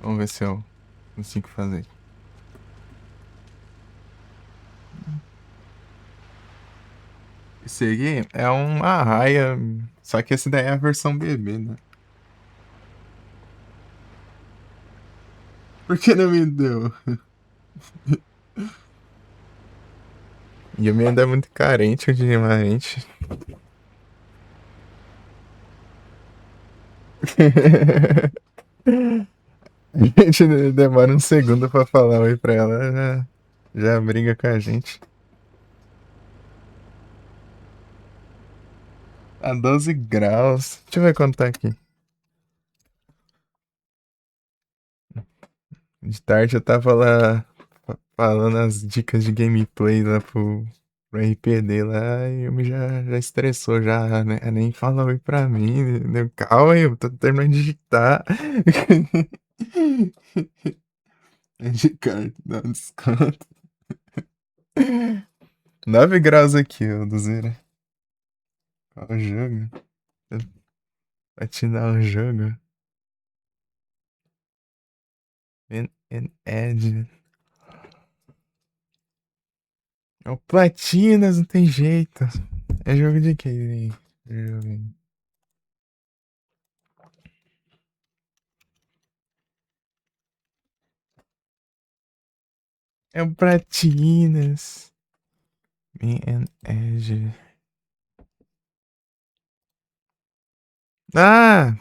Vamos ver se eu consigo fazer. Esse aqui é um Arraia, só que esse daí é a versão bebê, né? Por que não me deu? E o meu ainda é muito carente ultimamente. A gente demora um segundo pra falar oi pra ela, já briga com a gente. A 12 graus. Deixa eu ver quanto tá aqui. De tarde eu tava lá falando as dicas de gameplay lá pro RPD lá e o me já estressou já, né? Nem fala oi pra mim. Calma aí, eu tô terminando de digitar. De carta, dá um desconto. 9 graus aqui, ô Duzira. Qual o jogo? Platinar o jogo. Ed. É o Platinas, não tem jeito. É jogo de quê? Jogo. É o Platinas. Edge. Ah!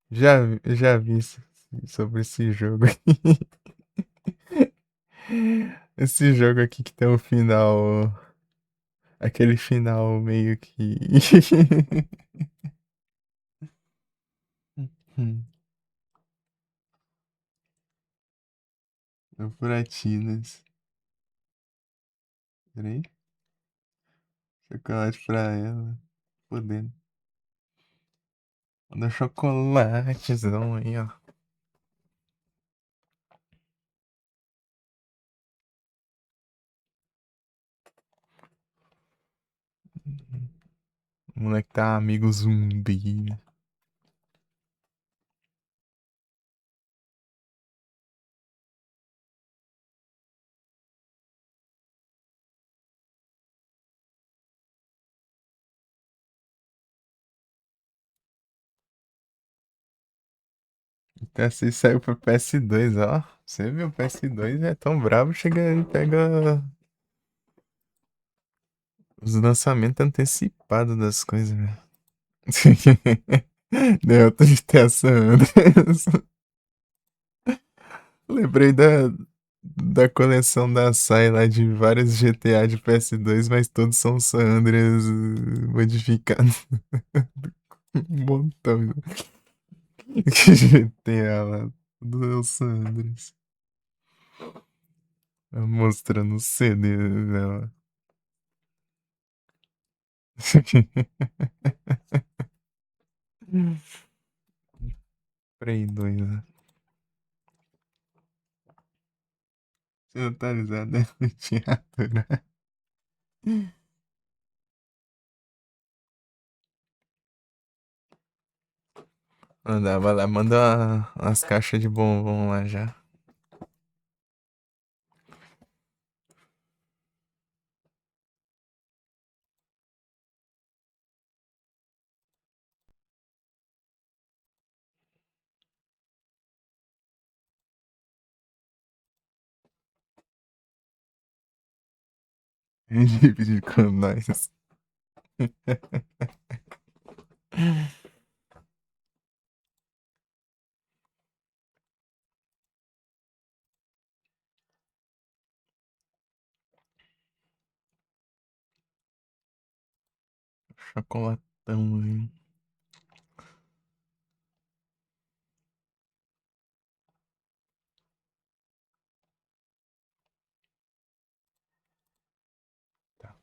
Já vi sobre esse jogo. Esse jogo aqui que tem um final. Aquele final meio que. É Platinas. Peraí. Chocolate pra ela. Podendo. Manda chocolatezão aí, ó. O moleque tá amigo zumbi. Até assim saiu pro PS2, ó. Você viu, o PS2 é tão brabo, chega e pega os lançamentos antecipados das coisas, velho. Deu tristeza, Andres. Lembrei da coleção da SAI lá de vários GTA de PS2, mas todos são San Andreas modificados. Um montão. GTA lá, tudo é o San Andreas. Mostrando o CD dela. Play 2, né? Ser atualizado é no teatro, né? Manda, vai lá, manda umas caixas de bombom lá já. Dividir com nós. Chocolatão, hein? Tá.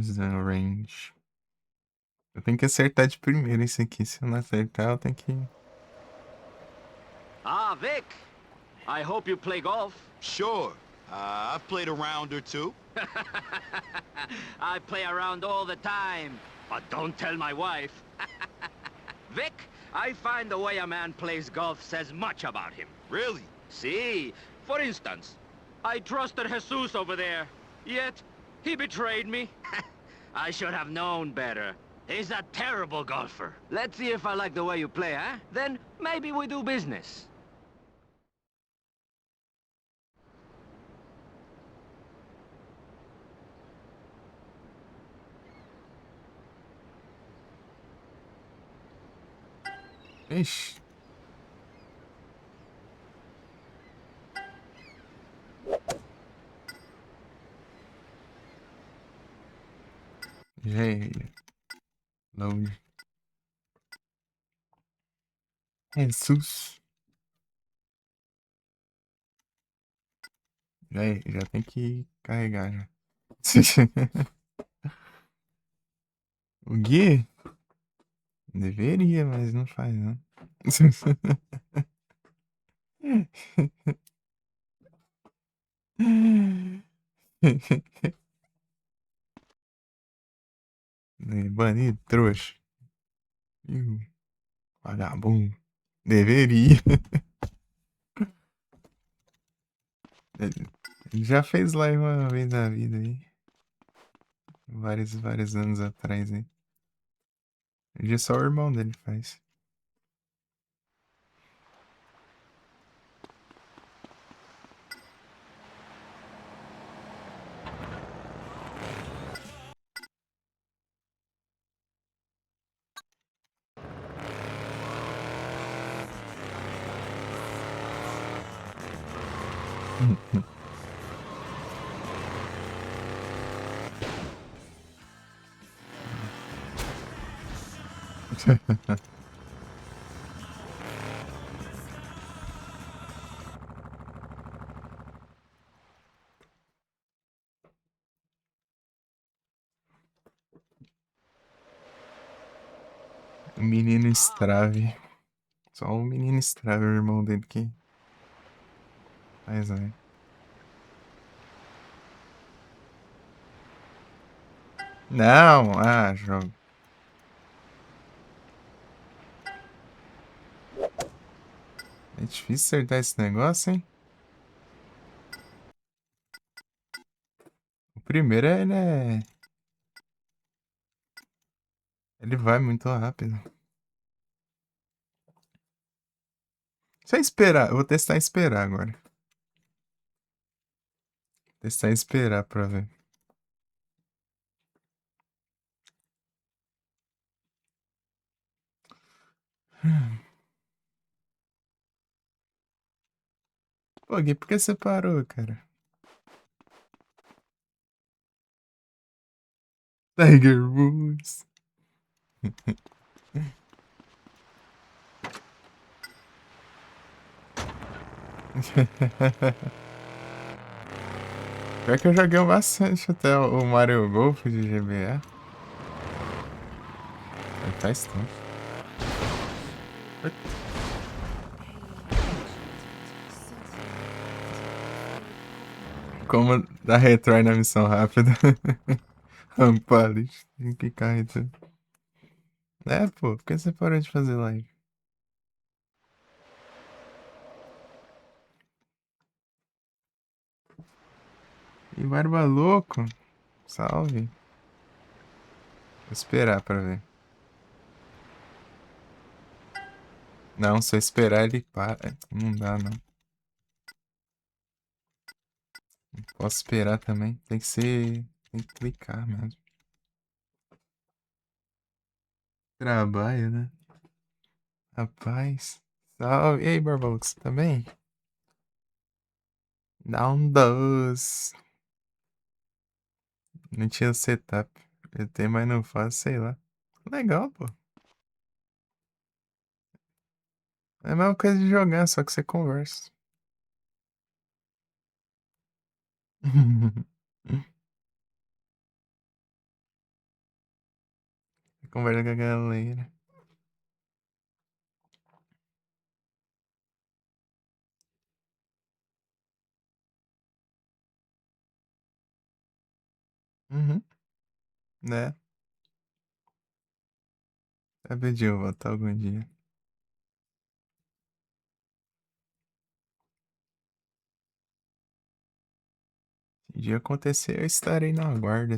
Zero range. Eu tenho que acertar de primeira esse aqui. Se eu não acertar, eu tenho que. Ah, Vic! I hope you play golf. Sure. I've played a round or two. I play around all the time, but don't tell my wife. Vic, I find the way a man plays golf says much about him. Really? See, for instance, I trusted Jesus over there, yet he betrayed me. I should have known better. He's a terrible golfer. Let's see if I like the way you play, huh? Then maybe we do business. Ixi. Gente. Load. Jesus. Já tem que carregar já. O Gui? Deveria, mas não faz, não. Banido, trouxa. Ih, vagabundo. Deveria. Ele já fez live uma vez na vida aí. Vários anos atrás aí. Hoje é só o irmão dele que faz. O menino Strave. Só o menino Strave, o irmão dele que faz, né? Não, jogo. É difícil acertar esse negócio, hein? O primeiro, ele vai muito rápido. Só esperar. Eu vou testar e esperar agora. Testar e esperar pra ver. Pô, Gui, por que você parou, cara? Tiger Woods. Pior que eu joguei bastante até o Mario Golf de GBA. Faz tempo. Como dar retry na missão rápida. Rampalho. Tem que cair tudo. É, pô, por que você parou de fazer live? E Barba Louco. Salve. Vou esperar pra ver. Não, se eu esperar ele para. Não dá, não. Não posso esperar também. Tem que ser. Tem que clicar mesmo. Trabalho, né? Rapaz. Salve. E aí, Barba Louco, você tá bem? Dá um doce. Não tinha setup. Eu tenho, mas não faço, sei lá. Legal, pô. É a mesma coisa de jogar, só que você conversa. Conversa com a galera. Uhum. Né? Sabe de eu voltar algum dia. Se dia acontecer, eu estarei na guarda.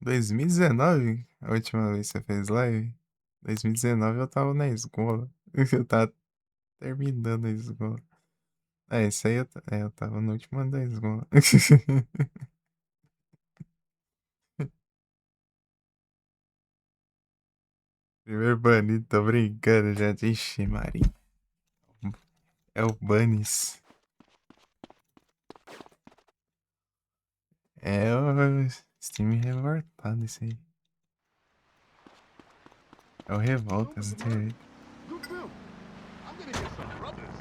2019? A última vez que você fez live? 2019 eu tava na escola. Eu tava terminando a escola. Isso aí eu tava no último ano da escola. Primeiro banido, tô brincando já. Ixi, Maria. É o Bunnies. É o Steam revoltado esse aí. É o Revolta, não tem jeito. Good Bill. I'm gonna get some brothers.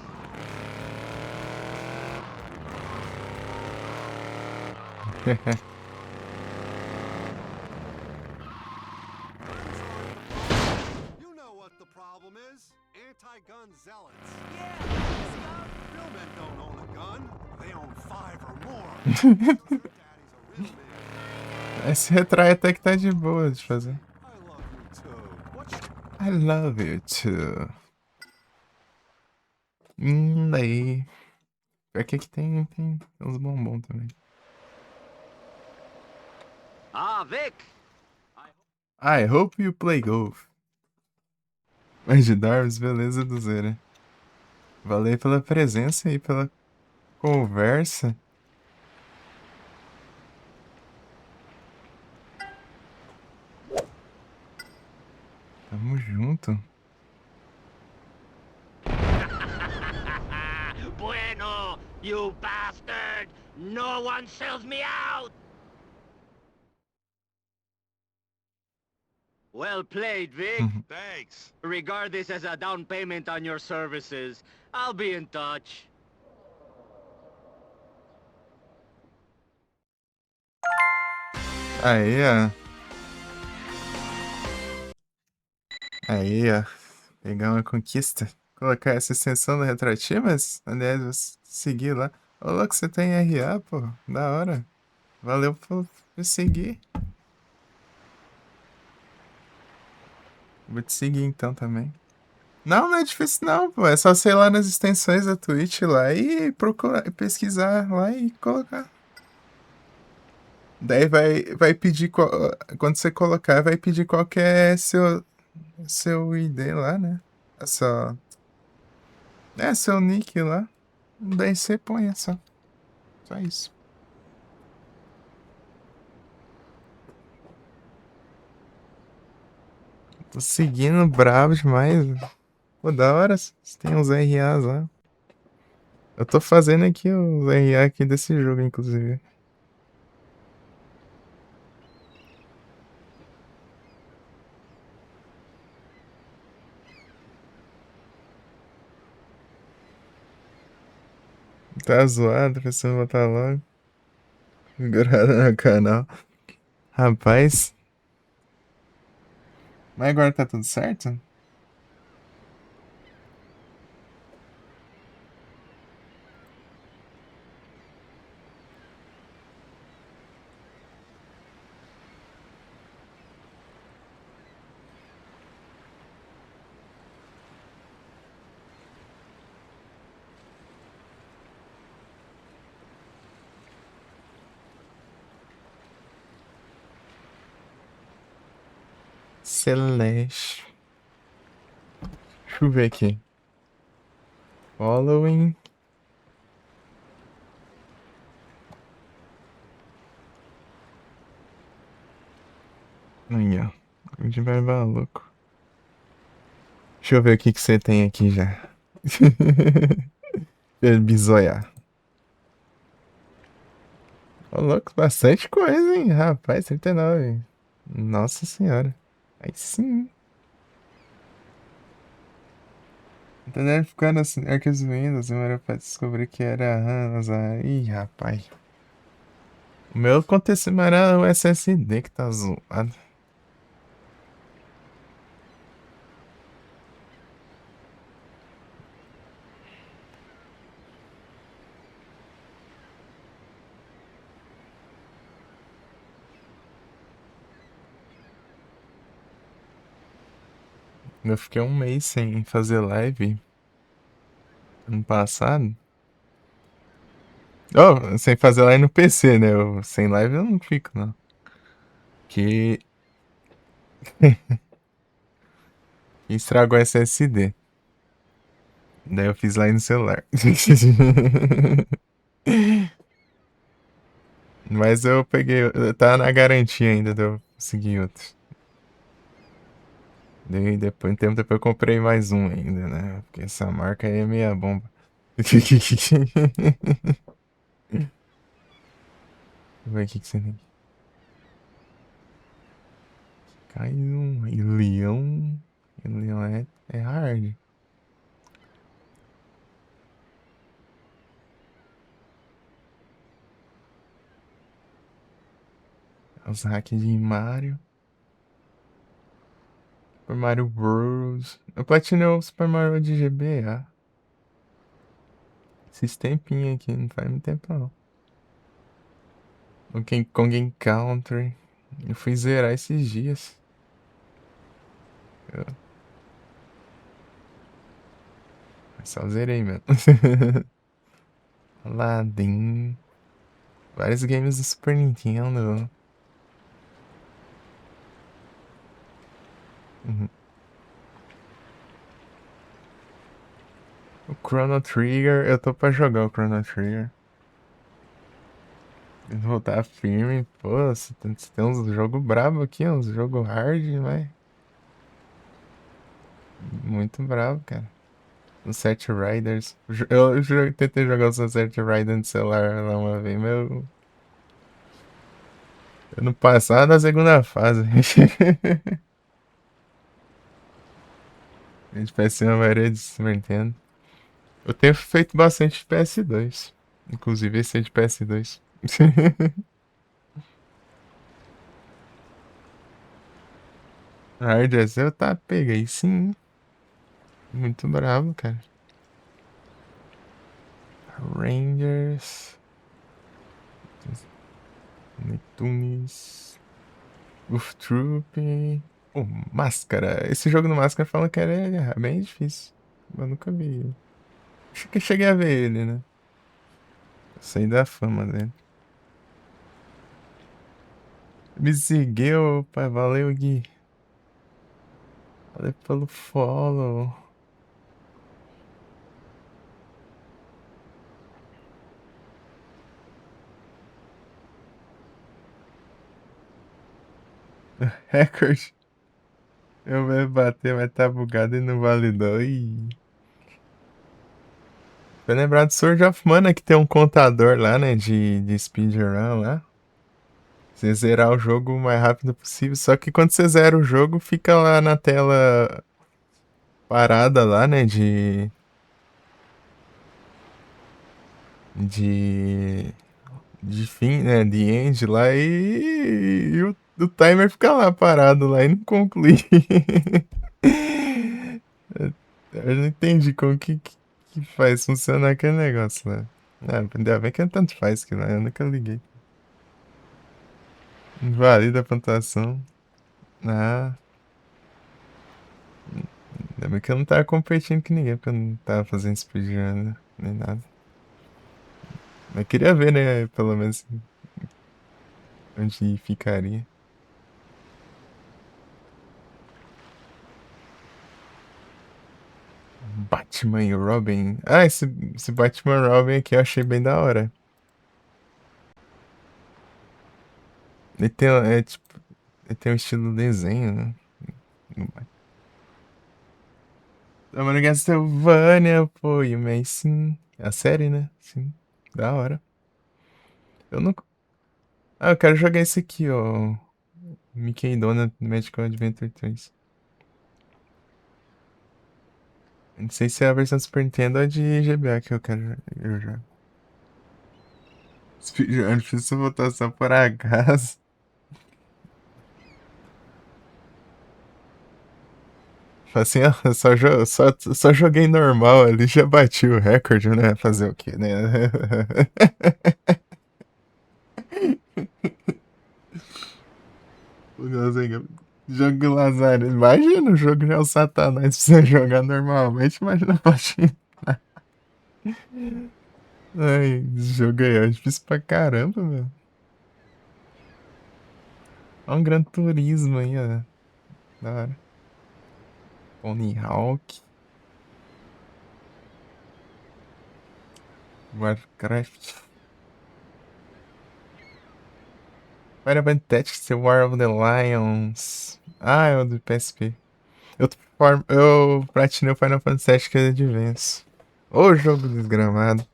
You know what the problem is. Anti-gun zealots. Yeah, real men don't own a gun. They own 5 or more. Their daddy's a real man. Esse retrai até que tá de boa de fazer. I love you too. What's I love you too. Daí. Pior que aqui tem uns bombons também. Ah, Vic! I hope you play golf. Mas de Darwis, beleza do Zera. Valeu pela presença e pela conversa. Tamo junto. Bueno, you bastard! No one sells me out! Well played, Vic. Thanks. Regard this as a down payment on your services. I'll be in touch. Aí, ó. Aí, ó. Pegar uma conquista. Colocar essa extensão no Retroativas. Aliás, vou seguir lá. Ô, louco, você tem RA, pô. Da hora. Valeu por seguir. Vou te seguir então também. Não, não é difícil não, pô. É só você ir lá nas extensões da Twitch lá e procurar, pesquisar lá e colocar. Daí vai pedir, quando você colocar, vai pedir qual que é seu ID lá, né? Seu nick lá. Daí você põe, só isso. Tô seguindo bravo demais. Pô, da hora, tem uns RAs lá. Eu tô fazendo aqui os RA aqui desse jogo, inclusive. Tá zoado, precisando botar logo. Figurada no canal. Rapaz. Mas agora tá tudo certo? Celeste. Deixa eu ver aqui. Following. Aí, ó. A gente vai maluco. Deixa eu ver o que você tem aqui já. Bizoiar. Ô, louco, bastante coisa, hein? Rapaz, 39. Nossa senhora. Aí sim. Entendeu? Ficando assim, arquivos Windows, demorou pra descobrir que era Hansa. Ih, rapaz. O meu aconteceu, era o SSD que tá zoado. Eu fiquei um mês sem fazer live ano passado. Oh, sem fazer live no PC, né? Sem live eu não fico, não. Que estragou o SSD. Daí eu fiz live no celular. Mas eu peguei. Tá na garantia ainda de eu conseguir outro. Daí depois, um tempo depois eu comprei mais um ainda, né? Porque essa marca aí é meia bomba. Deixa eu ver o que você tem. Caiu um. E leão. E leão é hard. Os hacks de Mario. Super Mario Bros. Eu platinei o Super Mario de GBA. Esses tempinhos aqui, não faz muito tempo não. O King Kong Country. Eu fui zerar esses dias. Eu só zerei mesmo. Aladdin. Vários games do Super Nintendo. Uhum. O Chrono Trigger, eu tô pra jogar o Chrono Trigger. Voltar firme, pô, você tem uns jogos brabo aqui, uns jogos hard, mas muito brabo, cara. O Set Riders. Eu tentei jogar o Set Riders no celular lá uma vez, meu. Eu não passava da segunda fase. A gente parece uma maioria de Super Nintendo. Eu tenho feito bastante de PS2. Inclusive esse é de PS2. Hard as eu tá, peguei sim. Muito bravo, cara. Rangers. Neptunes. Goof Troop. Oh, Máscara. Esse jogo no Máscara falam que era bem difícil. Mas nunca vi ele. Acho que eu cheguei a ver ele, né? Sei da fama dele. Me seguiu, pai. Valeu, Gui. Valeu pelo follow. Record. Eu vou bater, mas tá bugado e não validou. Ih. Foi lembrar do Sword of Mana que tem um contador lá, né? De speedrun lá. Você zerar o jogo o mais rápido possível. Só que quando você zera o jogo, fica lá na tela parada lá, né? De. De fim, né? De end lá e o timer fica lá parado lá e não conclui. Eu não entendi como que faz funcionar aquele negócio lá. Ah, ainda bem que tanto faz que lá, eu nunca liguei. Invalida a pontuação. Ah, ainda bem que eu não tava competindo com ninguém, porque eu não tava fazendo speedrun, né? Nem nada. Mas queria ver, né? Pelo menos onde ficaria. Batman e Robin. Ah, esse Batman e Robin aqui eu achei bem da hora. Ele tem, tipo, ele tem um estilo desenho, né? Tamanho Castlevania, pô, e o Mason. A série, né? Sim. Da hora. Eu não. Ah, eu quero jogar esse aqui, ó. Mickey e Donut Magical Adventure 3. Não sei se é a versão Super Nintendo ou de GBA que eu quero eu jogo. Speedrun, fiz votação por acaso. Fala assim, ó, só joguei normal ali, já bati o recorde, né? Fazer o quê, né? Jogo Lazarento. Imagina, o jogo já é o Satanás pra você jogar normalmente, imagina platinar. Ai, esse jogo aí é difícil pra caramba, meu. Olha um Gran Turismo aí, ó. Da hora. Tony Hawk. Warcraft. Final Fantasy War of the Lions. Ah, é o do PSP. Eu platinei o Final Fantasy Advance. Ô jogo desgramado.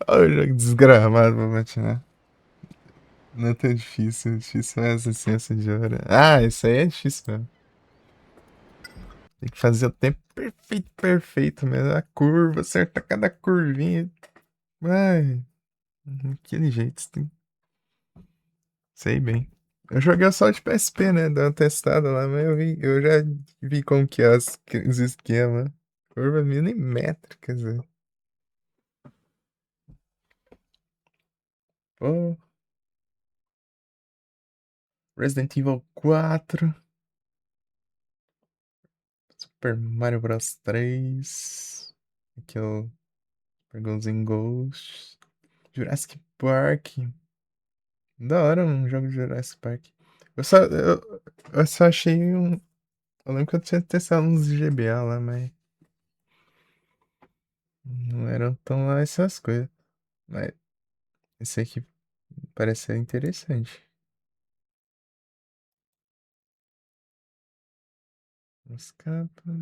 Ô jogo desgramado pra platinar. Não é tão difícil. Difícil é essa ciência de ouro. Ah, isso aí é difícil mesmo. Tem que fazer o tempo perfeito, perfeito mesmo. A curva, acertar cada curvinha. Ai, daquele jeito. Sei bem. Eu joguei só de PSP, né? Dei uma testada lá, mas eu já vi como que é os esquemas. Curva milimétrica, Zé. Pô, Resident Evil 4, Super Mario Bros 3, aqui eu Ghosts and Ghosts, Jurassic Park. Da hora um jogo de Jurassic Park. Eu só achei um. Eu lembro que eu tinha testado uns GBA lá, mas não eram tão lá essas coisas. Mas esse aqui parece ser interessante. Os capas.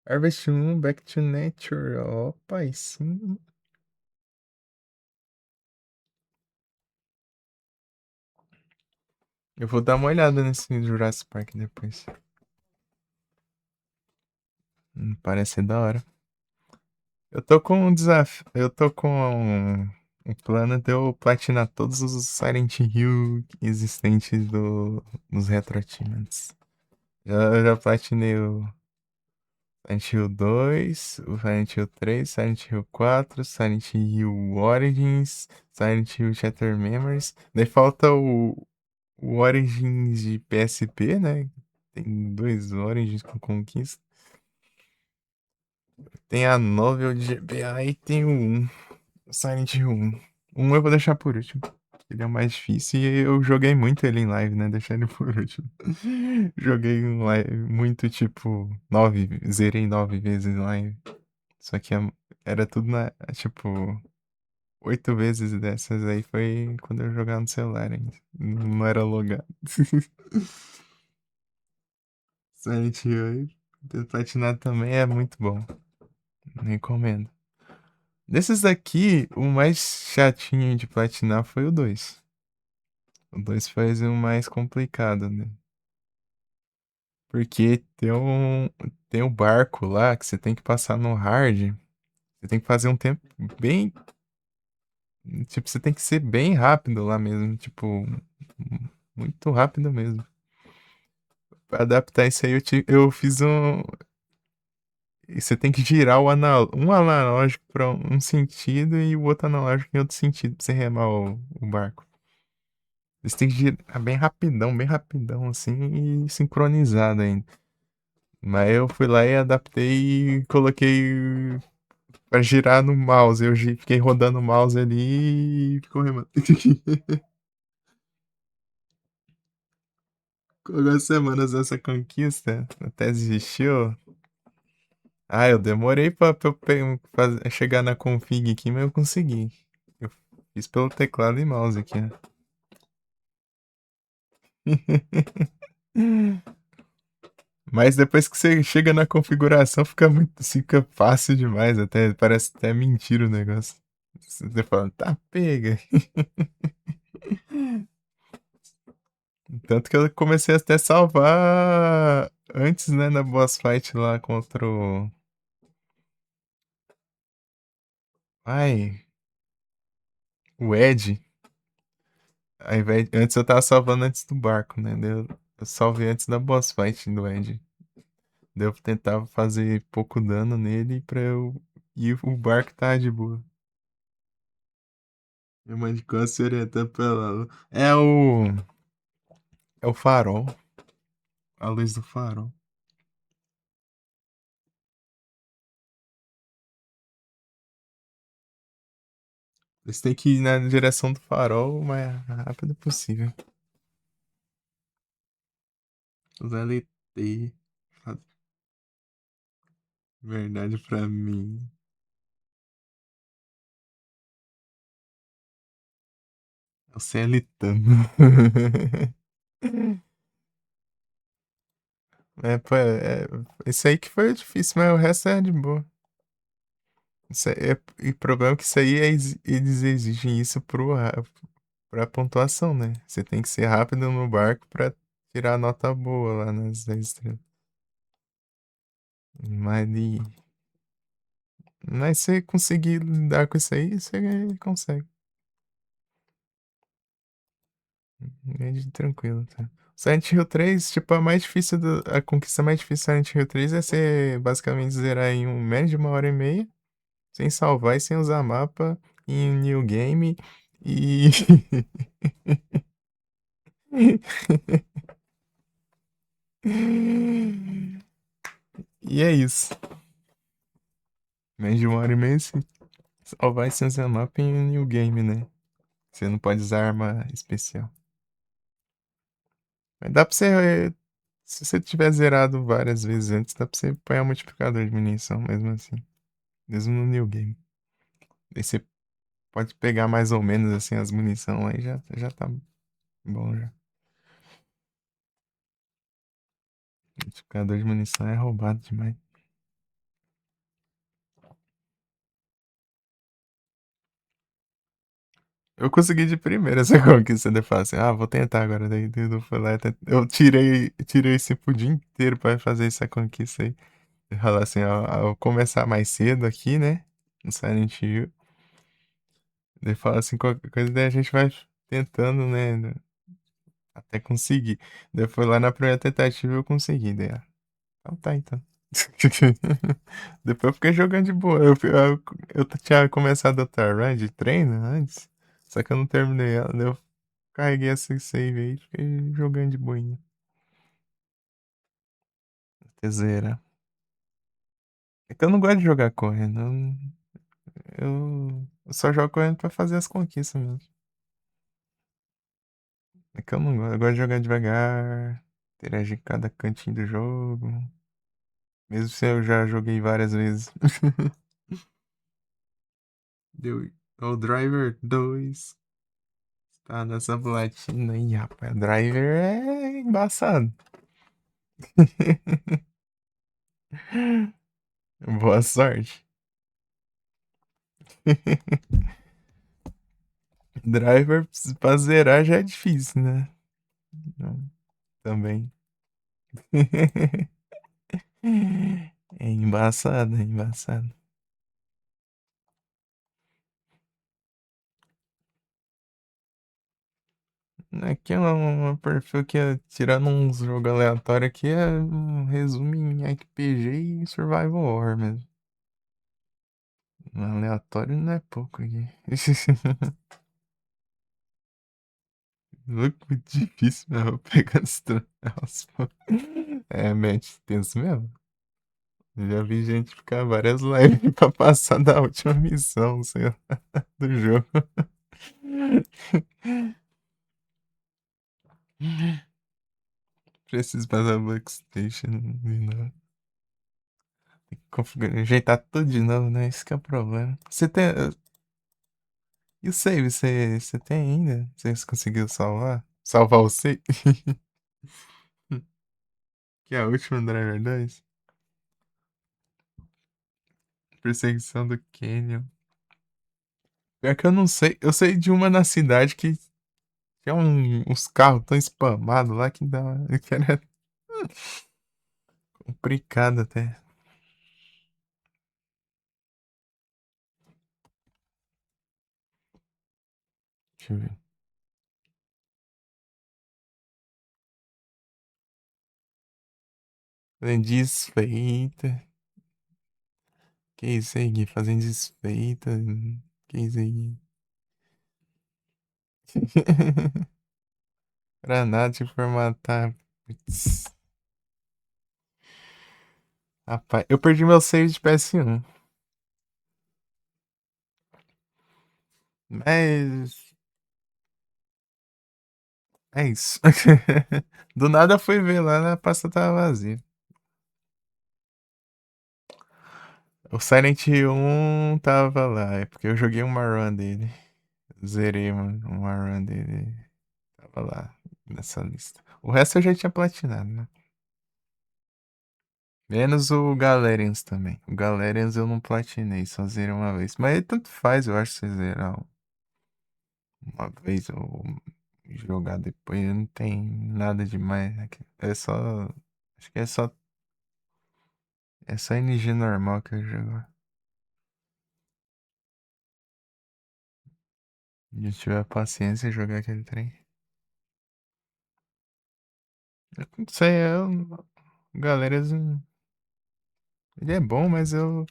Harvest Moon, Back to Nature. Opa, aí sim. Eu vou dar uma olhada nesse Jurassic Park depois. Parece ser da hora. Eu tô com um desafio. Eu tô com um plano de eu platinar todos os Silent Hill existentes nos Retro Achievements. Eu já platinei o Silent Hill 2, o Silent Hill 3, Silent Hill 4, Silent Hill Origins, Silent Hill Shattered Memories. Daí falta o Origins de PSP, né? Tem dois Origins com conquista. Tem a Novel de GBA e tem o Silent Hill 1. Um eu vou deixar por último. Ele é o mais difícil e eu joguei muito ele em live, né? Deixar ele por último. Joguei em live muito, tipo, zerei 9 vezes em live. Só que era tudo tipo, 8 vezes dessas aí foi quando eu jogava no celular ainda. Não era logado. Silent Hill aí, ter platinado também é muito bom. Recomendo. Desses daqui, o mais chatinho de platinar foi o 2. O 2 foi o mais complicado, né? Porque tem um barco lá que você tem que passar no hard. Você tem que fazer um tempo bem. Tipo, você tem que ser bem rápido lá mesmo. Tipo, muito rápido mesmo. Pra adaptar isso aí, eu fiz um. E você tem que girar um analógico para um sentido e o outro analógico em outro sentido pra você remar o barco. Você tem que girar bem rapidão, assim, e sincronizado ainda. Mas eu fui lá e adaptei e coloquei pra girar no mouse. Eu fiquei rodando o mouse ali e ficou remando. Com algumas semanas essa conquista até desistiu. Ah, eu demorei pra eu chegar na config aqui, mas eu consegui. Eu fiz pelo teclado e mouse aqui, né? Mas depois que você chega na configuração, fica fácil demais. Até parece até mentira o negócio. Você fala, tá, pega. Tanto que eu comecei até a salvar antes, né, na boss fight lá contra o. Ai, o Ed. Antes eu tava salvando antes do barco, né? Eu salvei antes da boss fight do Ed. Daí eu tentava fazer pouco dano nele pra eu. E o barco tá de boa. Minha mãe de costas orientando pela lua. É o. É o farol. A luz do farol. Eles têm que ir na direção do farol o mais rápido possível. Os LT. Faz verdade pra mim. É o CLTano. É, pô, esse aí que foi difícil, mas o resto é de boa. E o problema é que isso aí eles exigem isso pra pontuação, né? Você tem que ser rápido no barco pra tirar a nota boa lá nas 10 estrelas. Mas, mas se você conseguir lidar com isso aí, você consegue. É tranquilo, tá? Silent Hill 3, tipo, a mais difícil a conquista mais difícil do Silent Hill 3 é você basicamente zerar em menos de 1 hora e meia, sem salvar e sem usar mapa, em um new game e. E é isso. Menos de 1 hora e meia, sim. Salvar e sem usar mapa em um new game, né? Você não pode usar arma especial. Mas dá pra você. Se você tiver zerado várias vezes antes, dá pra você apanhar o multiplicador de munição, mesmo assim. Mesmo no new game. Aí você pode pegar mais ou menos assim as munição aí já tá bom já. Multiplicador de munição é roubado demais. Eu consegui de primeira essa conquista de fácil. Ah, vou tentar agora. Daí eu fui lá, eu tirei esse dia inteiro pra fazer essa conquista aí. Eu falar assim, ó, ao começar mais cedo aqui, né? No Silent Hill. Daí fala assim, qualquer coisa, daí a gente vai tentando, né? Até conseguir. Daí foi lá na primeira tentativa eu consegui. Daí, então tá, então. Depois eu fiquei jogando de boa. Eu tinha começado outra run de treino antes, só que eu não terminei ela. Daí eu carreguei essa save aí e fiquei jogando de boinha. Até zerar. É que eu não gosto de jogar correndo. Eu só jogo correndo pra fazer as conquistas mesmo. É que eu não gosto. Eu gosto de jogar devagar, interagir com cada cantinho do jogo. Mesmo se eu já joguei várias vezes. Deu. O Driver 2 tá nessa platina aí, rapaz. O Driver é embaçado. Boa sorte. Driver pra zerar já é difícil, né? Não, também. É embaçado, é embaçado. Aqui é um perfil que é tirando uns jogos aleatórios aqui, é um resumo em RPG e Survival Horror mesmo. Aleatório não é pouco aqui. Muito difícil mesmo pegar os troços. É, mente, penso mesmo. Já vi gente ficar várias lives pra passar da última missão, sei lá, do jogo. Preciso passar o Backstation de novo. Tem que configurar, ajeitar tudo de novo, né? Esse que é o problema. Você tem. E o save, você tem ainda? Você conseguiu salvar? Salvar o save? Que é a última Driver 2? Perseguição do Canyon. Pior que eu não sei. Eu sei de uma na cidade que tinha uns carros tão spamados lá que dá. Que era complicado até. Deixa eu ver. Fazendo desfeita. Que isso aí, Gui? Fazendo desfeita. Que isso aí, Gui? Granada de formatar. Putz. Rapaz, eu perdi meu save de PS1. Mas. É isso. Do nada eu fui ver lá, na pasta tava vazia. O Silent 1 tava lá, é porque eu joguei uma run dele. Zerei uma run dele. Tava lá nessa lista. O resto eu já tinha platinado, né? Menos o Galerians também. O Galerians eu não platinei, só zerei uma vez. Mas tanto faz, eu acho, que você zerar uma vez ou jogar depois. Não tem nada demais, né? É só. Acho que é só. É só NG normal que eu jogo. Se eu tiver paciência jogar aquele trem. Eu não sei, Galerians. Ele é bom, mas eu.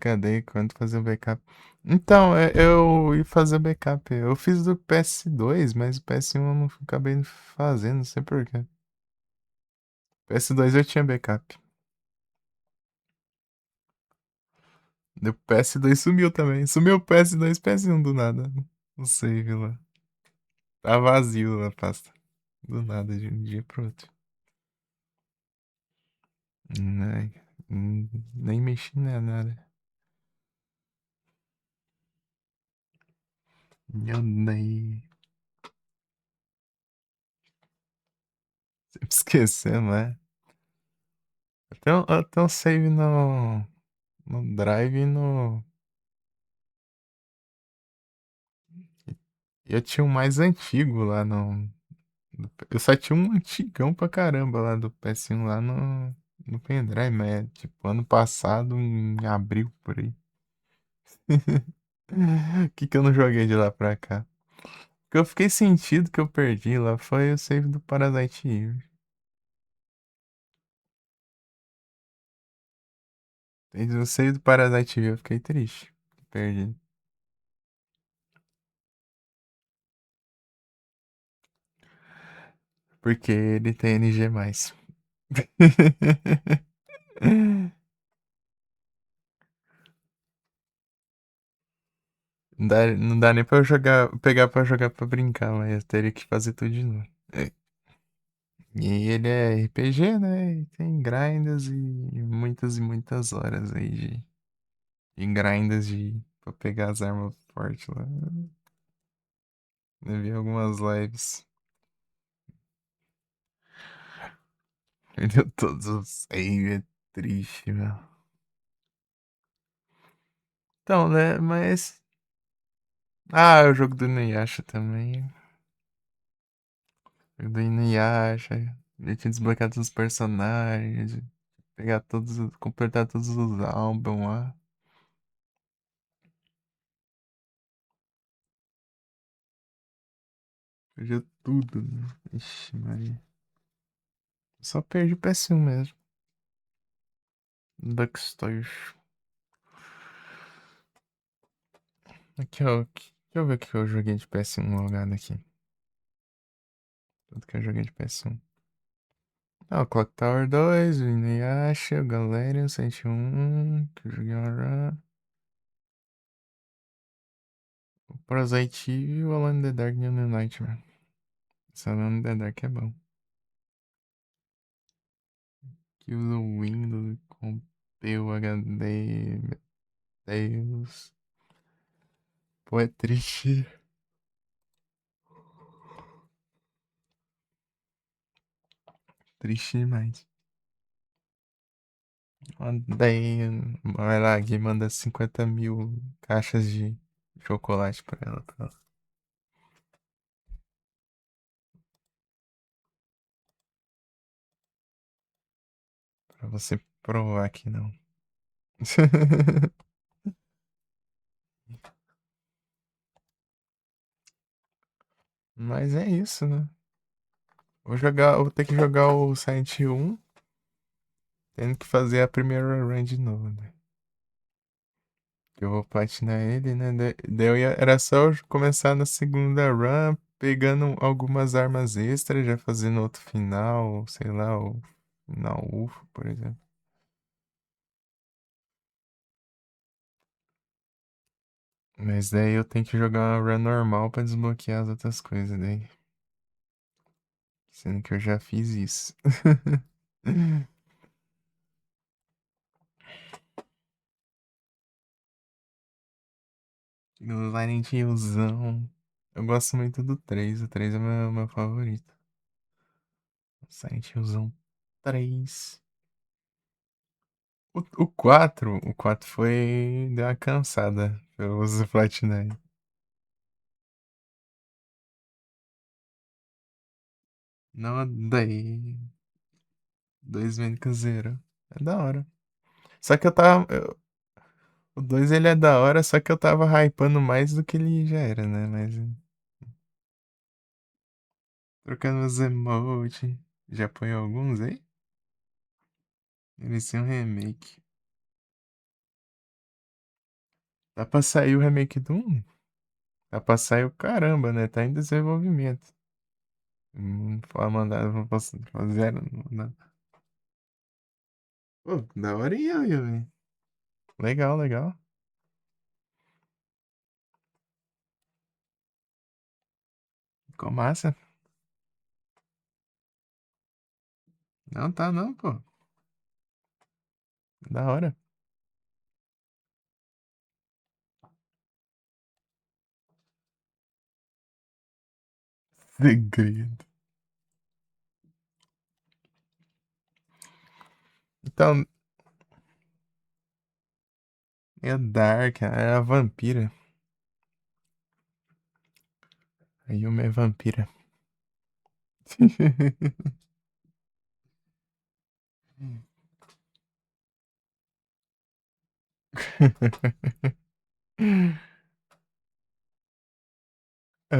Cadê quando fazer o backup? Então, eu ia fazer o backup. Eu fiz do PS2, mas o PS1 eu não acabei fazendo, não sei por quê. PS2 eu tinha backup. O PS2 sumiu também. Sumiu o PS2 e PS1 do nada. Não sei, viu lá. Tá vazio a pasta. Do nada, de um dia pro outro. Nem, nem mexi nada. Eu nem. Sempre esquecendo, né? Eu tenho um save no Drive e no. Eu tinha um mais antigo lá no. Eu só tinha um antigão pra caramba lá do PS1 lá no pendrive, mas é tipo ano passado, em abril por aí. O que eu não joguei de lá pra cá? O que eu fiquei sentido que eu perdi lá foi o save do Parasite Eve. O save do Parasite Eve eu fiquei triste. Perdi. Porque ele tem NG+. Não dá nem pra eu jogar, pegar pra jogar pra brincar, mas eu teria que fazer tudo de novo. E ele é RPG, né? E tem grindas e muitas horas aí de grindas pra pegar as armas fortes lá. Eu vi algumas lives. Perdeu todos os save, é triste, meu. Então, né? Mas. Ah, o jogo do Inuyasha também. O jogo do Inuyasha. Eu tinha desbloqueado todos os personagens. Pegar todos, completar todos os álbuns lá. Perdeu tudo, né? Ixi, Maria. Só perdi o PS1 mesmo. Duckstoys. Aqui, ó. Deixa eu ver o que eu joguei de PS1 logado aqui. Tudo que eu joguei de PS1. Ah, o Clock Tower 2, o Inuyasha, o Galerian 101, que eu joguei uma run. O Parasite Eve e o Alone in the Dark New Nightmare. Esse Alone in the Dark é bom. Que usa o Windows, comprei o HD. Meu Deus. Pô, é triste. Triste demais. Daí, vai lá, aqui manda 50 mil caixas de chocolate pra ela. Pra você provar que não. Mas é isso, né? Vou ter que jogar o Silent 1, tendo que fazer a primeira run de novo, né? Que eu vou platinar ele, né? Daí era só eu começar na segunda run, pegando algumas armas extras, já fazendo outro final, sei lá, o final UFO, por exemplo. Mas daí eu tenho que jogar uma run normal pra desbloquear as outras coisas daí. Sendo que eu já fiz isso. Silent Hillzão. Eu gosto muito do 3. O 3 é meu favorito. Silent Hillzão 3. O quatro foi. Deu uma cansada. Eu uso Fortnite. Não, daí. 2 Mecânica Zero. É da hora. Só que eu tava. O 2 ele é da hora, só que eu tava hypando mais do que ele já era, né? Mas. Trocando os emotes. Já põe alguns aí? Eles têm um remake. Dá pra sair o remake do 1? Dá pra sair o caramba, né? Tá em desenvolvimento. Foi mandar, vou fazer. Não. Pô, da hora e eu, velho. Legal, legal. Ficou massa. Não tá não, pô. Da hora. Segredo. Então, é a Dark, é a vampira. A Yumi é vampira. Ah,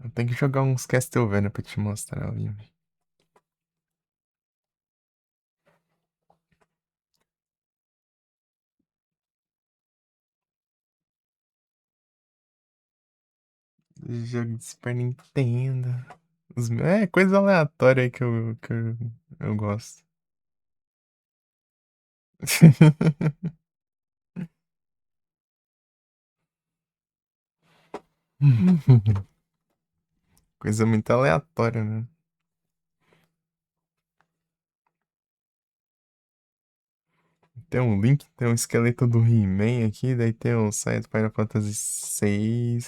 eu tenho que jogar uns Castlevania pra te mostrar, Yumi. Jogo de Super Nintendo. É, coisa aleatória aí que eu gosto. Coisa muito aleatória, né? Tem um Link, tem um esqueleto do He-Man aqui, daí tem o Sai do Final Fantasy VI,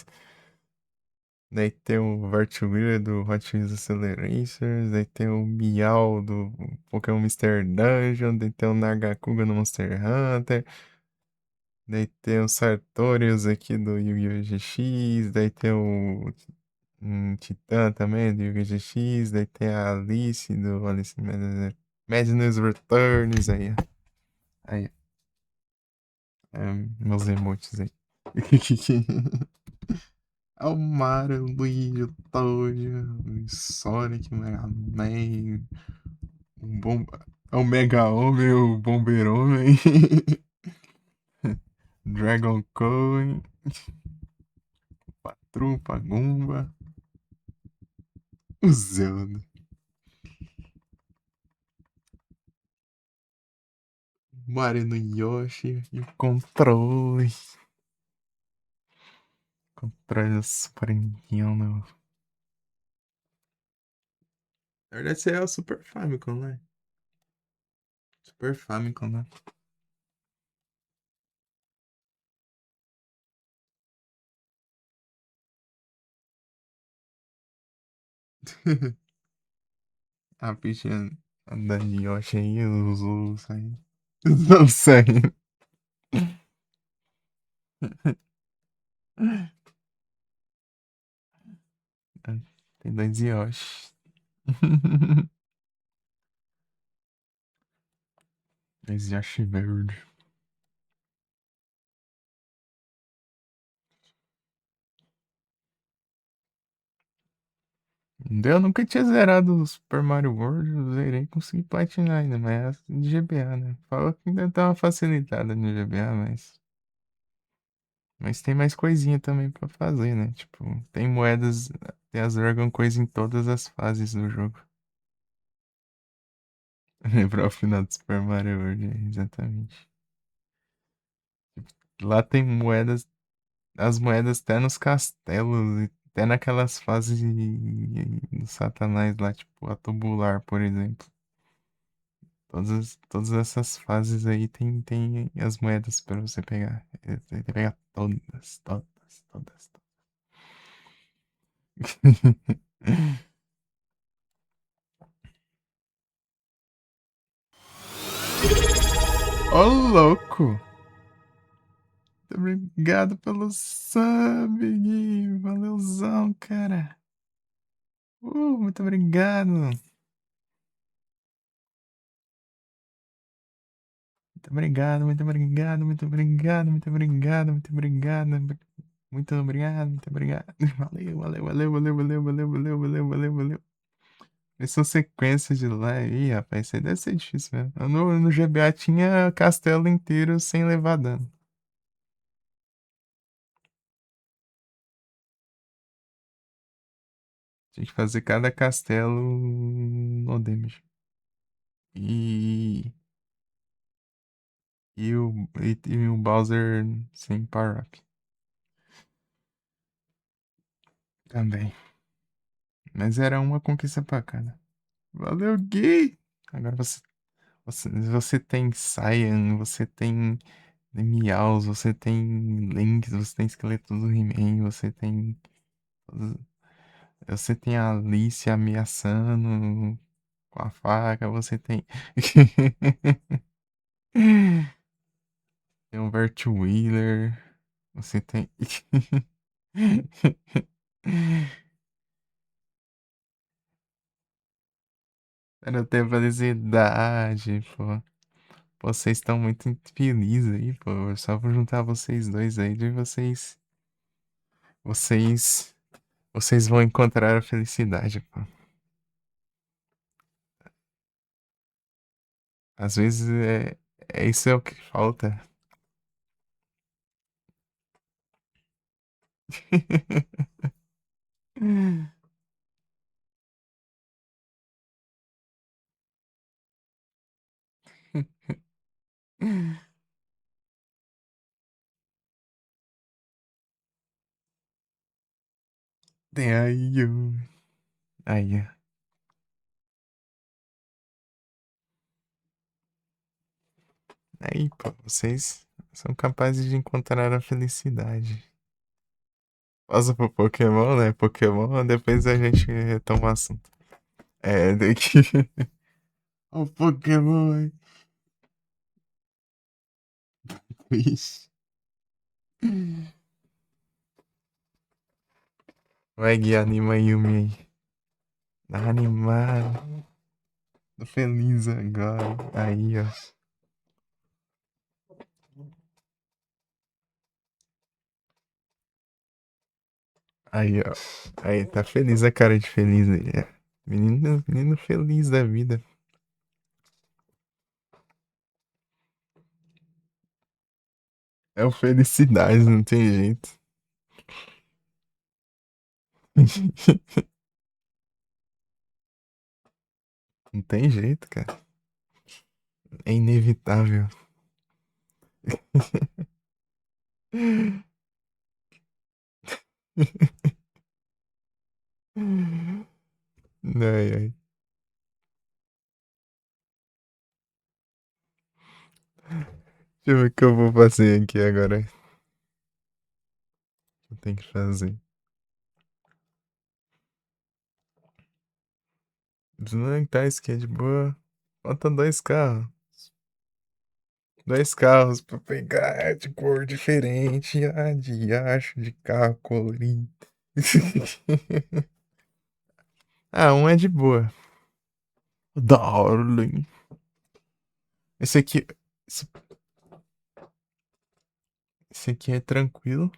daí tem o Vertwirr do Hot Wheels Accelerations, daí tem o Meow do Pokémon Mr. Dungeon, daí tem o Nagakuga no Monster Hunter, daí tem o Sartorius aqui do Yu-Gi-Oh! GX, daí tem o Titã também do Yu-Gi-Oh! GX, daí tem a Alice do Alice Madness Returns aí, ó. Aí, meus emotes aí. É o Mario, o Luigi, o Toad, o Sonic, o Mega Man, o Bom... é o Mega Homem, o Bomber Homem, Dragon Cone, Patrupa, Gumba, o Zelda, o Mario no Yoshi e o controle. Controle do Super Nintendo. Na verdade, esse é o Super Famicom, né? Super Famicom, né? A bichinha da Yoshi aí, os ursos aí. Não sei. Tem dois Yoshi. Dois Yoshi verde. Eu nunca tinha zerado o Super Mario World, eu zerei e consegui platinar ainda, mas é de GBA, né? Fala que ainda tá uma facilitada no GBA, mas tem mais coisinha também pra fazer, né? Tipo, tem moedas, tem as Dragon Coins em todas as fases do jogo. Lembrar o final do Super Mario World, exatamente. Lá tem moedas, as moedas até nos castelos, e até naquelas fases do Satanás lá, tipo a tubular, por exemplo. Todas essas fases aí tem as moedas pra você pegar. Tem que pegar todas, todas, todas, todas. Ô, louco! Muito obrigado pelo sub, Gui. Valeuzão, cara. Muito obrigado. Muito obrigado, muito obrigado, muito obrigado, muito obrigado, muito obrigado. Muito obrigado, muito obrigado. Valeu, valeu, valeu, valeu, valeu, valeu, valeu, valeu, valeu, valeu. Essa sequência de live aí, rapaz, isso aí deve ser difícil mesmo. Eu no GBA tinha castelo inteiro sem levar dano. Tinha que fazer cada castelo no damage. E, e o Bowser sem power-up. Também. Mas era uma conquista pra cada. Valeu, Gui! Agora você tem Cyan, você tem Meows, você tem Lynx, você tem esqueleto do He-Man, você tem a Alice ameaçando com a faca, você tem. Tem um Wheeler, você tem. Era ter felicidade, pô. Vocês estão muito felizes aí, pô. Só vou juntar vocês dois aí de vocês. Vocês. Vocês vão encontrar a felicidade, pô. Às vezes é isso é o que falta. Tem aí, aí, ó. Aí, pô, vocês são capazes de encontrar a felicidade. Passa pro Pokémon, né? Pokémon, depois a gente retoma o assunto. Tem que. O Pokémon, hein? Ixi. Vai guiar anima Yumi aí. Tá animado. Tô feliz agora. Aí, ó. Aí, ó. Aí, tá feliz a cara de feliz aí. Menino feliz da vida. É o felicidade, não tem jeito. Não tem jeito, cara. É inevitável. Ai, ai. Deixa eu ver o que eu vou fazer aqui agora. Eu tenho que fazer. Desmontar que é de boa. Falta dois carros. Dois carros pra pegar de cor diferente. Ah, de acho de carro colorido. Ah, um é de boa. Darling. Esse aqui. Esse, esse aqui é tranquilo.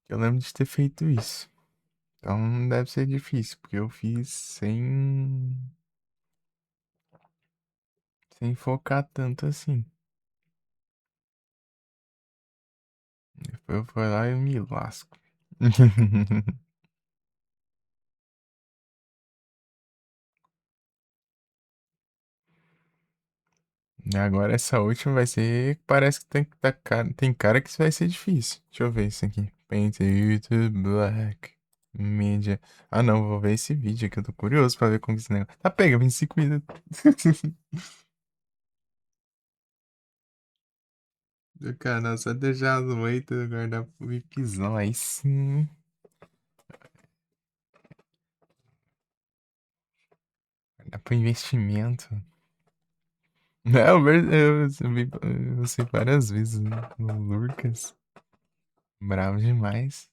Eu lembro de ter feito isso. Então não deve ser difícil, porque eu fiz sem focar tanto assim. Depois eu vou lá e me lasco. E agora essa última vai ser. Parece que tem cara que isso vai ser difícil. Deixa eu ver isso aqui. Paint it black. Media. Ah não, vou ver esse vídeo aqui. Eu tô curioso pra ver como esse negócio. Tá, pega, 25 minutos. Do canal só deixar as moitas guardar pro VIPzão. Aí sim. Guardar pro investimento. É, eu sei várias vezes, né? No Lucas. Bravo demais.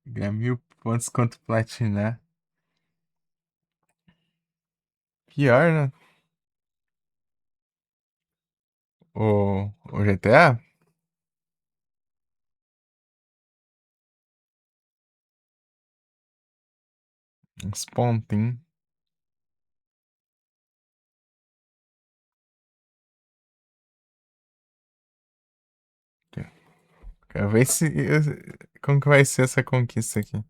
Ganhar 1000 pontos contra platinar. Pior, né? O GTA? Uns pontinhos. Quero ver se. Como que vai ser essa conquista aqui?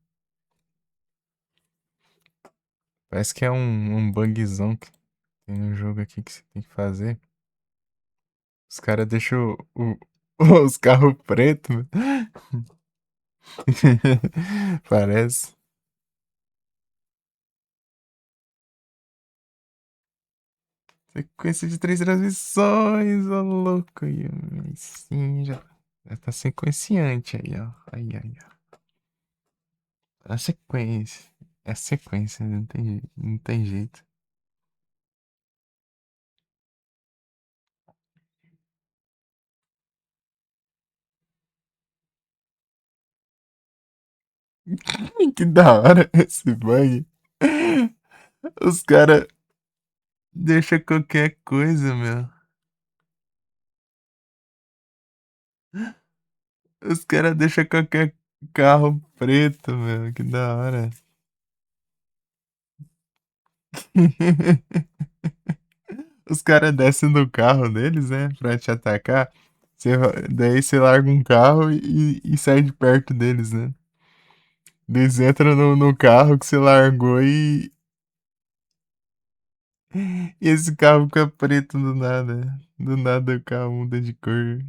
Parece que é um bugzão que tem no jogo aqui que você tem que fazer. Os caras deixam os carros pretos. Parece. Sequência de 3 transmissões, ô louco. Aí sim, já tá sequenciante aí, ó. Aí, ó. A sequência. É a sequência, não tem jeito. Que da hora esse bug. Os caras deixam qualquer coisa, meu. Os caras deixam qualquer carro preto, meu. Que da hora. Os caras descem do carro deles, né? Pra te atacar. Daí você larga um carro e sai de perto deles, né? Eles entram no carro que você largou e esse carro fica preto do nada. Do nada o carro muda de cor.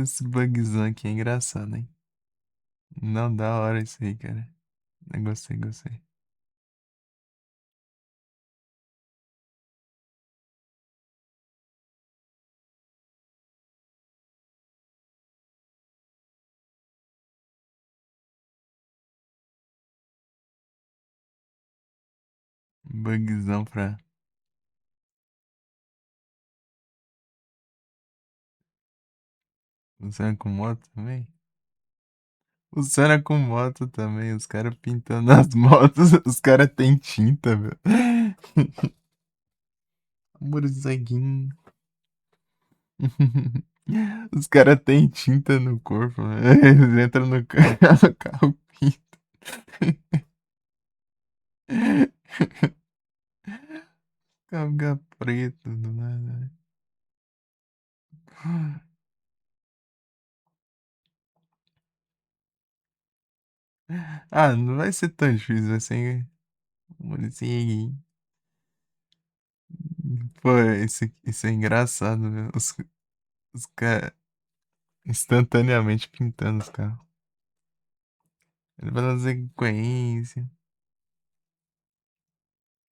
Esse bugzão aqui é engraçado, hein? Não, da hora isso aí, cara. Eu gostei. Bugzão pra. Funciona com moto também? Funciona com moto também. Os caras pintando as motos. Os caras têm tinta, meu. Morceguinho. Os caras têm tinta no corpo, né? Eles entram no carro, no carro pinta. Carro fica preto do nada. Ah, não vai ser tão difícil, vai ser. Morceguinho. Pô, isso é engraçado, meu. Os caras instantaneamente pintando os carros. Ele vai dar sequência.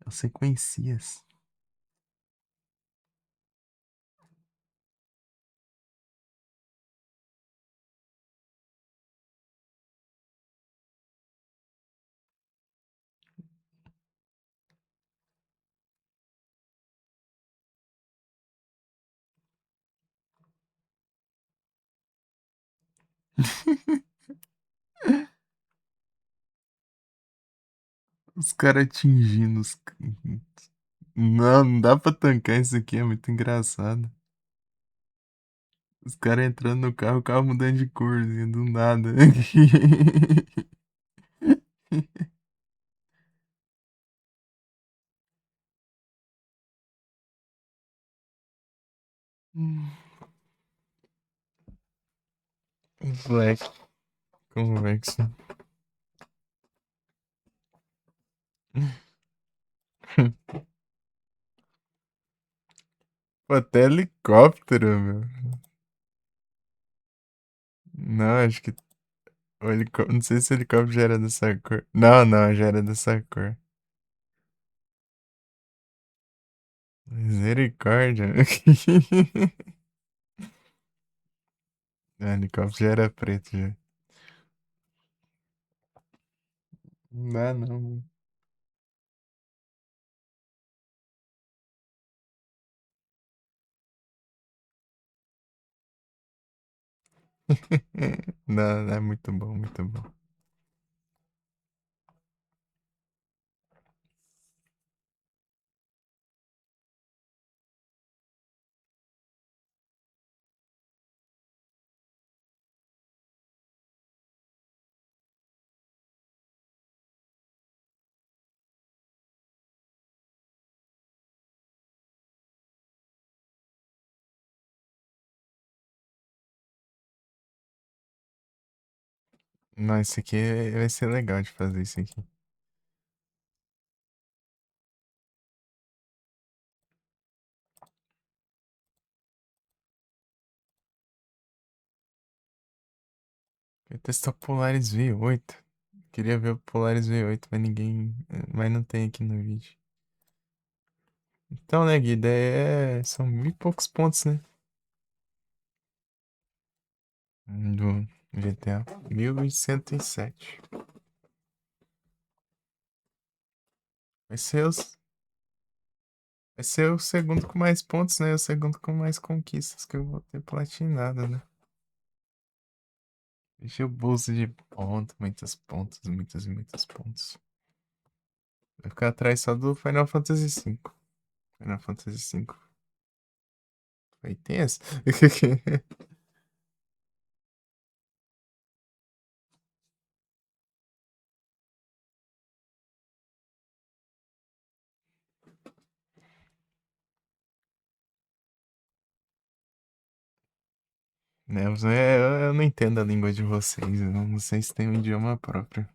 Sequencias. Os caras atingindo os. Não, não dá pra tancar isso aqui, é muito engraçado. Os caras entrando no carro, o carro mudando de cor, assim, do nada. Black Convection. Pô, até helicóptero, meu. Não, acho que. Não sei se o helicóptero já era dessa cor. Não, não, já era dessa cor. Misericórdia. O helicóptero já era preto já. Não dá não. Não, é muito bom, muito bom. Não, isso aqui vai ser legal de fazer isso aqui. Queria testar o Polaris V8. Queria ver o Polaris V8, mas ninguém. Mas não tem aqui no vídeo. Então, né, Guida, são mil e poucos pontos, né? Do GTA. 1107. Vai ser, os, vai ser o segundo com mais pontos, né? O segundo com mais conquistas que eu vou ter platinado, né? Enchi o bolso de pontos, muitos pontos, muitos e muitos pontos. Vai ficar atrás só do Final Fantasy V. Final Fantasy V. Foi tenso. Né? Eu não entendo a língua de vocês. Eu não sei se tem um idioma próprio.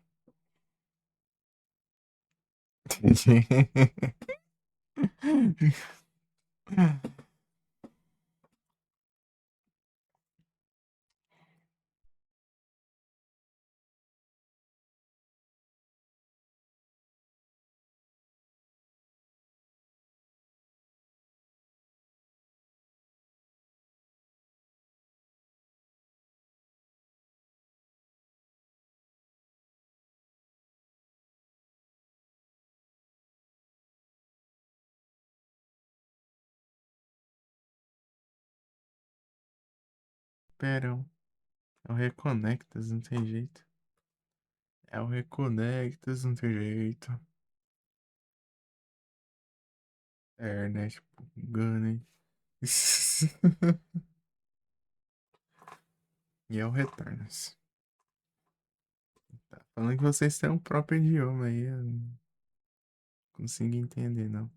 Pera, é o Reconectas, não tem jeito. É o Reconectas, não tem jeito. É, né? Tipo, Gunny. E é o Returns. Tá falando que vocês têm um próprio idioma aí. Eu não consigo entender, não.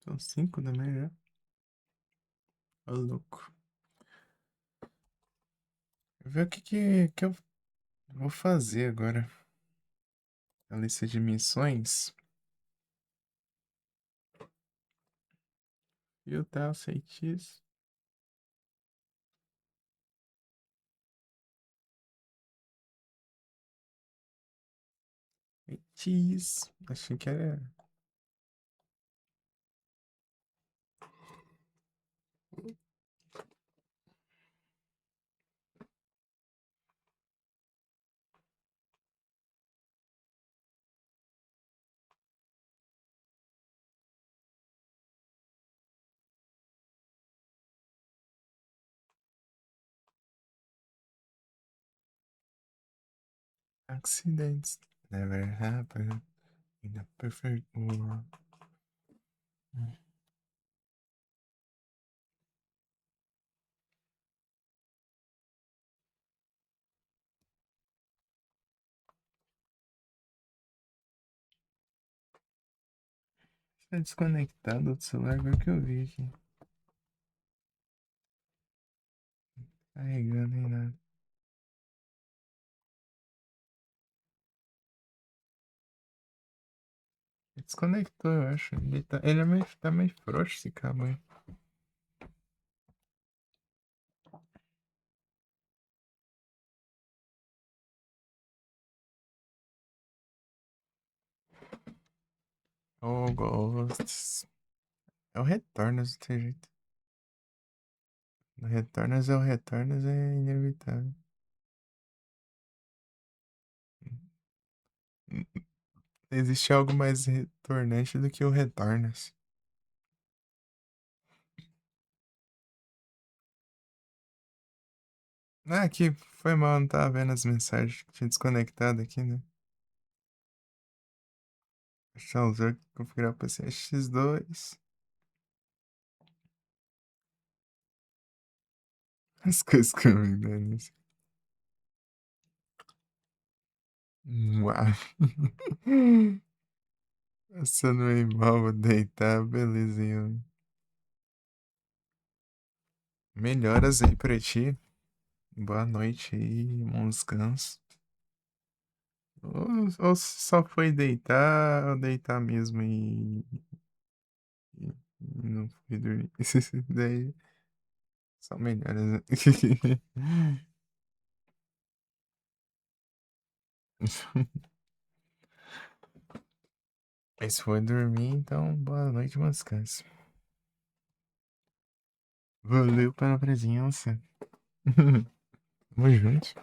São 5 da manhã. Ô, louco. Vou ver o que eu vou fazer agora. A lista de missões. E o tal, feitiço. Feitiço. Achei que era. Accidents never happen in a perfect world. Está desconectado do celular, agora que eu vi aqui. Carregando em nada. Desconectou, eu acho. Ele é meio, tá meio frouxo esse cabo aí. Oh, Ghosts. É o Retornos, não tem jeito. O Retornos é o Retornos, é inevitável. Existe algo mais retornante do que o Retornos. Ah, aqui, foi mal, não tava vendo as mensagens que tinha desconectado aqui, né? Achar o jogo, configurar o PC X2. As coisas comigo, nisso. Uau. Passando meio mal, vou deitar, belezinha. Melhoras aí pra ti. Boa noite aí, bons descansos. Ou só foi deitar, ou deitar mesmo e não foi dormir. Daí, só melhoras, né? Mas se foi dormir, então boa noite, bom descanso. Valeu pela presença. Tamo junto.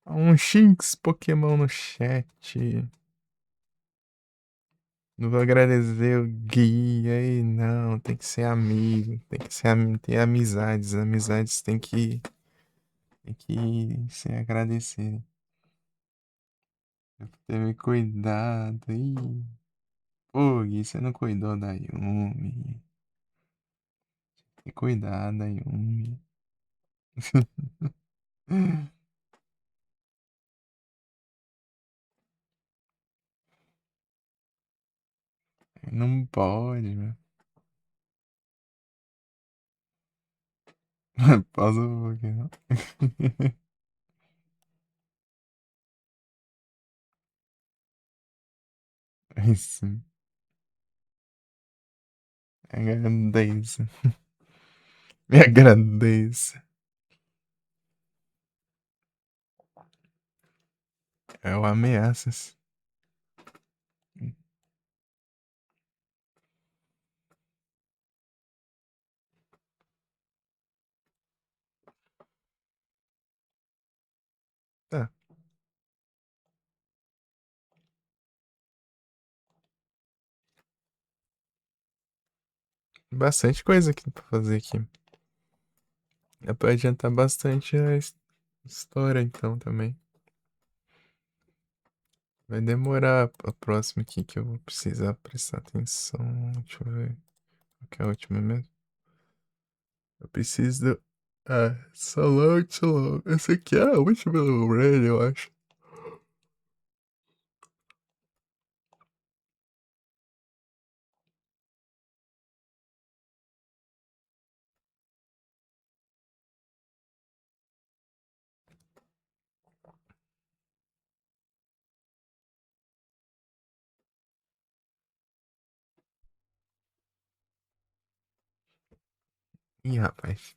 Um Shinx Pokémon no chat. Não vou agradecer o guia aí, não. Tem que ser amigo. Tem que ser, ter amizades. Amizades tem que ser agradecido. Ter me cuidado. Ih. Pô, Gui, você não cuidou da Yumi. Tem que cuidar da Yumi. Não pode, meu. Pausa um pouquinho. Isso. Agradeço. Me agradeço. É o ameaças. Tá. Bastante coisa aqui pra fazer aqui. Dá pra adiantar bastante a história então também. Vai demorar a próxima aqui que eu vou precisar prestar atenção. Deixa eu ver. Qual que é a última mesmo? Eu preciso do. Ah, Salão, Salão. Essa aqui é a última do Red, eu acho. Ih, rapaz.